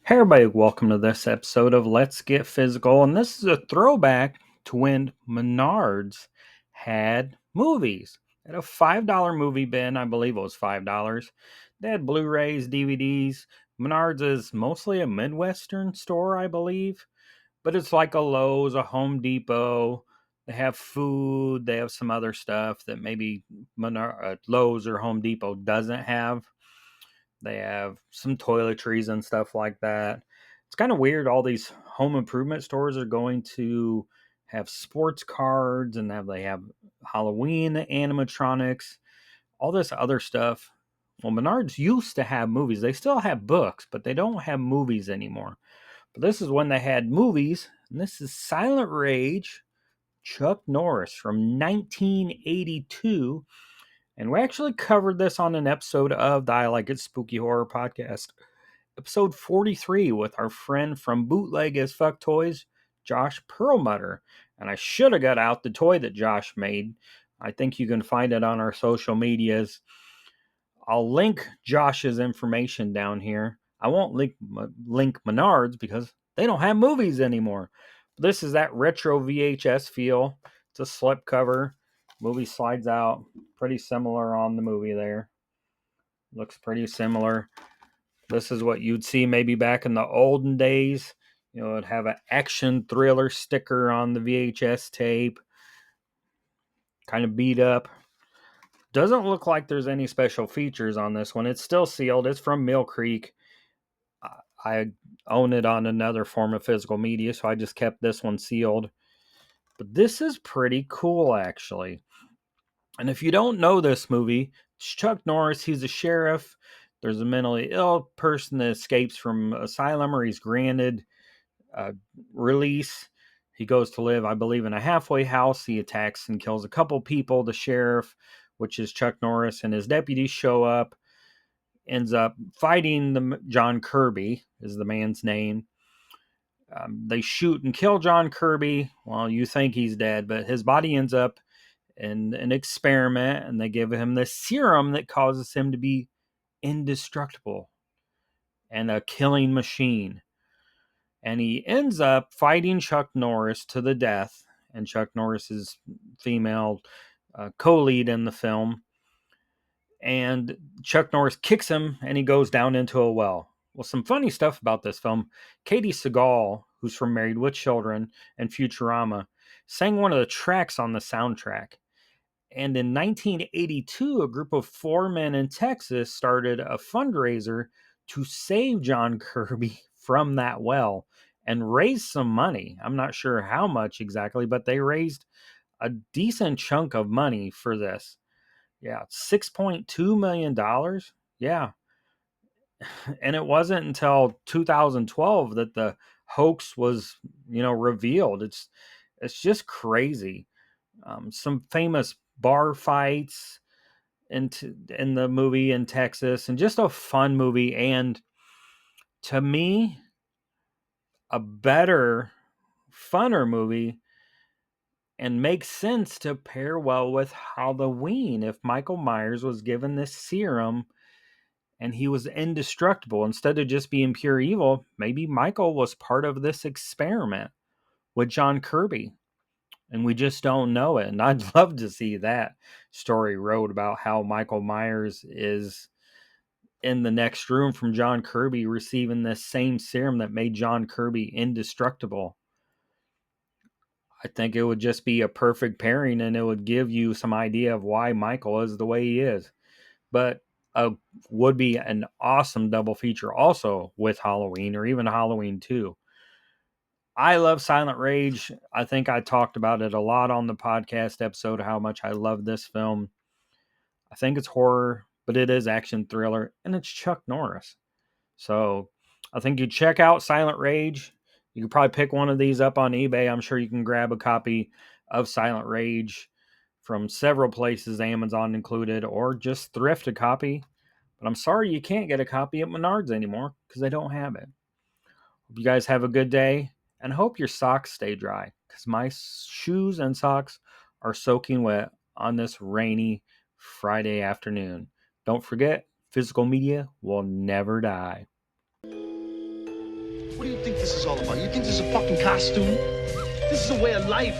Hey everybody, welcome to this episode of Let's Get Physical, and this is a throwback to when Menards had movies. At a $5 movie bin, I believe it was $5. They had Blu-rays, DVDs. Menards is mostly a Midwestern store, I believe, but it's like a Lowe's, a Home Depot. They have food, they have some other stuff that maybe Lowe's or Home Depot doesn't have. They have some toiletries and stuff like that. It's kind of weird. All these home improvement stores are going to have sports cards and they have Halloween animatronics, all this other stuff. Well, Menards used to have movies. They still have books, but they don't have movies anymore. But this is when they had movies, and this is Silent Rage, Chuck Norris from 1982. And we actually covered this on an episode of the I Like It Spooky Horror podcast, episode 43, with our friend from Bootleg as Fuck Toys, Josh Perlmutter. And I should have got out the toy that Josh made. I think you can find it on our social medias. I'll link Josh's information down here. I won't link Menards because they don't have movies anymore. This is that retro VHS feel. It's a slipcover. Movie slides out. Pretty similar on the movie there. Looks pretty similar. This is what you'd see maybe back in the olden days. You know, it'd have an action thriller sticker on the VHS tape. Kind of beat up. Doesn't look like there's any special features on this one. It's still sealed. It's from Mill Creek. I own it on another form of physical media, so I just kept this one sealed. But this is pretty cool, actually. And if you don't know this movie, it's Chuck Norris. He's a sheriff. There's a mentally ill person that escapes from asylum, or he's granted uh, release. He goes to live, I believe, in a halfway house. He attacks and kills a couple people. The sheriff, which is Chuck Norris, and his deputies show up. Ends up fighting John Kirby, is the man's name. They shoot and kill John Kirby. Well, you think he's dead, but his body ends up in an experiment, and they give him this serum that causes him to be indestructible and a killing machine. And he ends up fighting Chuck Norris to the death. And Chuck Norris is female co-lead in the film. And Chuck Norris kicks him, and he goes down into a well. Well, some funny stuff about this film. Katie Seagal, who's from Married with Children and Futurama, sang one of the tracks on the soundtrack. And in 1982, a group of 4 men in Texas started a fundraiser to save John Kirby from that well and raise some money. I'm not sure how much exactly, but they raised a decent chunk of money for this. Yeah, $6.2 million. Yeah. And it wasn't until 2012 that the hoax was, revealed. It's just crazy. Some famous bar fights in the movie in Texas, and just a fun movie. And to me, a better, funner movie, and makes sense to pair well with Halloween. If Michael Myers was given this serum and he was indestructible instead of just being pure evil, maybe Michael was part of this experiment with John Kirby. And we just don't know it. And I'd love to see that story wrote about how Michael Myers is in the next room from John Kirby receiving this same serum that made John Kirby indestructible. I think it would just be a perfect pairing, and it would give you some idea of why Michael is the way he is. But would be an awesome double feature also with Halloween, or even Halloween 2. I love Silent Rage. I think I talked about it a lot on the podcast episode, how much I love this film. I think it's horror, but it is action thriller, and it's Chuck Norris. So I think you check out Silent Rage. You could probably pick one of these up on eBay. I'm sure you can grab a copy of Silent Rage from several places, Amazon included, or just thrift a copy. But I'm sorry you can't get a copy at Menards anymore because they don't have it. Hope you guys have a good day, and hope your socks stay dry because my shoes and socks are soaking wet on this rainy Friday afternoon. Don't forget, physical media will never die. What do you think this is all about? You think this is a fucking costume? This is a way of life.